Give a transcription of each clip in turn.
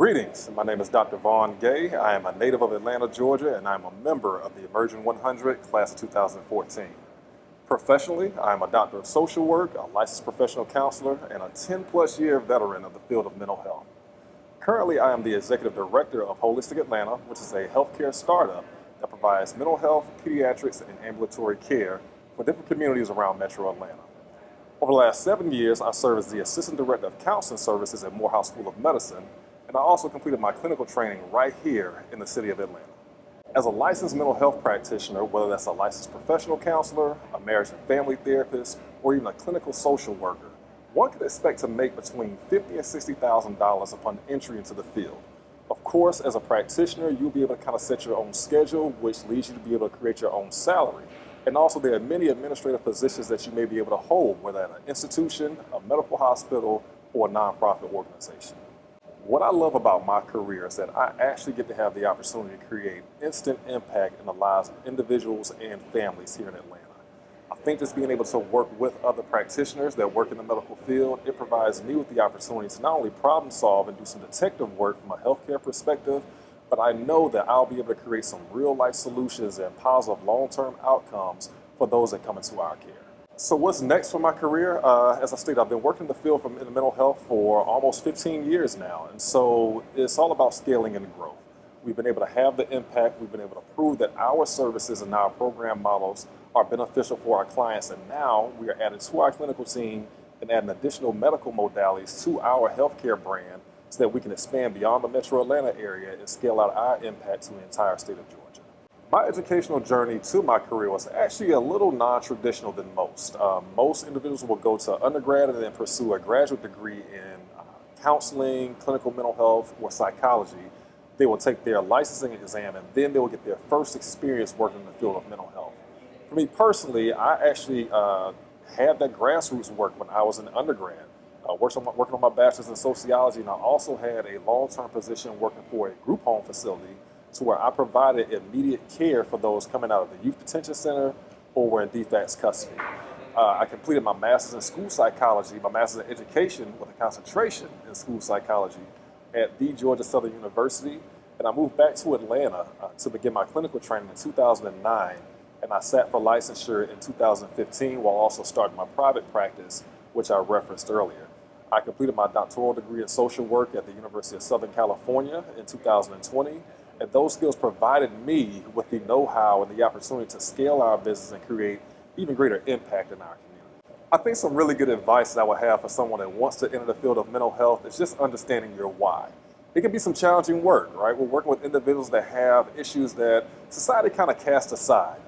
Greetings, my name is Dr. Vaughn Gay. I am a native of Atlanta, Georgia, and I'm a member of the Emerging 100 class of 2014. Professionally, I am a doctor of social work, a licensed professional counselor, and a 10-plus year veteran of the field of mental health. Currently, I am the executive director of Holistic Atlanta, which is a healthcare startup that provides mental health, pediatrics, and ambulatory care for different communities around Metro Atlanta. Over the last 7 years, I serve as the assistant director of counseling services at Morehouse School of Medicine, and I also completed my clinical training right here in the city of Atlanta. As a licensed mental health practitioner, whether that's a licensed professional counselor, a marriage and family therapist, or even a clinical social worker, one can expect to make between $50,000 and $60,000 upon entry into the field. Of course, as a practitioner, you'll be able to kind of set your own schedule, which leads you to be able to create your own salary. And also, there are many administrative positions that you may be able to hold, whether at an institution, a medical hospital, or a nonprofit organization. What I love about my career is that I actually get to have the opportunity to create instant impact in the lives of individuals and families here in Atlanta. I think just being able to work with other practitioners that work in the medical field, it provides me with the opportunity to not only problem solve and do some detective work from a healthcare perspective, but I know that I'll be able to create some real life solutions and positive long-term outcomes for those that come into our care. So what's next for my career? As I stated, I've been working in the field in mental health for almost 15 years now. And so it's all about scaling and growth. We've been able to have the impact. We've been able to prove that our services and our program models are beneficial for our clients. And now we are adding to our clinical team and adding additional medical modalities to our healthcare brand so that we can expand beyond the Metro Atlanta area and scale out our impact to the entire state of Georgia. My educational journey to my career was actually a little non-traditional than most. Most individuals will go to undergrad and then pursue a graduate degree in counseling, clinical mental health, or psychology. They will take their licensing exam and then they will get their first experience working in the field of mental health. For me personally, I actually had that grassroots work when I was in undergrad. Working on my bachelor's in sociology, and I also had a long-term position working for a group home facility to where I provided immediate care for those coming out of the youth detention center or were in DFACS custody. I completed my master's in school psychology, my master's in education with a concentration in school psychology at the Georgia Southern University, and I moved back to Atlanta to begin my clinical training in 2009, and I sat for licensure in 2015 while also starting my private practice, which I referenced earlier. I completed my doctoral degree in social work at the University of Southern California in 2020, and those skills provided me with the know-how and the opportunity to scale our business and create even greater impact in our community. I think some really good advice that I would have for someone that wants to enter the field of mental health is just understanding your why. It can be some challenging work, right? We're working with individuals that have issues that society kind of casts aside.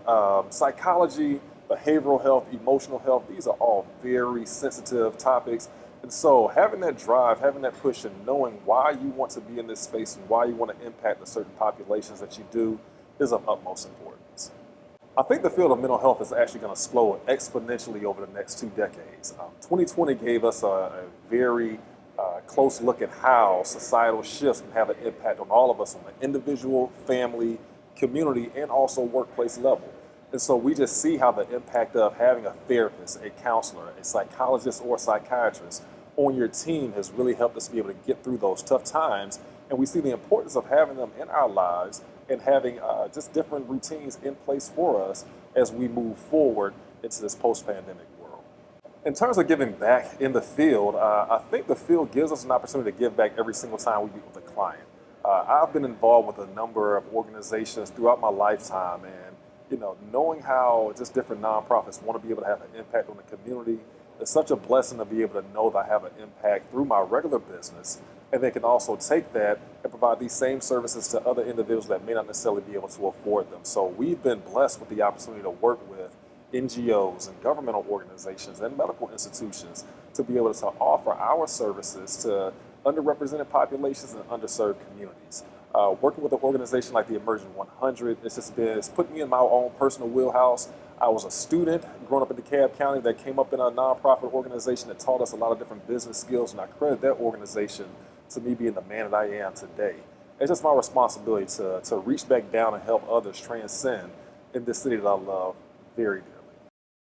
Psychology, behavioral health, emotional health, these are all very sensitive topics. And so having that drive, having that push, and knowing why you want to be in this space and why you want to impact the certain populations that you do is of utmost importance. I think the field of mental health is actually going to explode exponentially over the next 2 decades. 2020 gave us a very close look at how societal shifts can have an impact on all of us on the individual, family, community, and also workplace level. And so we just see how the impact of having a therapist, a counselor, a psychologist, or a psychiatrist on your team has really helped us be able to get through those tough times. And we see the importance of having them in our lives and having just different routines in place for us as we move forward into this post-pandemic world. In terms of giving back in the field, I think the field gives us an opportunity to give back every single time we meet with a client. I've been involved with a number of organizations throughout my lifetime, and knowing how just different nonprofits want to be able to have an impact on the community, it's such a blessing to be able to know that I have an impact through my regular business, and they can also take that and provide these same services to other individuals that may not necessarily be able to afford them. So we've been blessed with the opportunity to work with NGOs and governmental organizations and medical institutions to be able to offer our services to underrepresented populations and underserved communities. Working with an organization like the Emerging 100, it's put me in my own personal wheelhouse. I was a student growing up in DeKalb County that came up in a nonprofit organization that taught us a lot of different business skills, and I credit that organization to me being the man that I am today. It's just my responsibility to reach back down and help others transcend in this city that I love very deeply.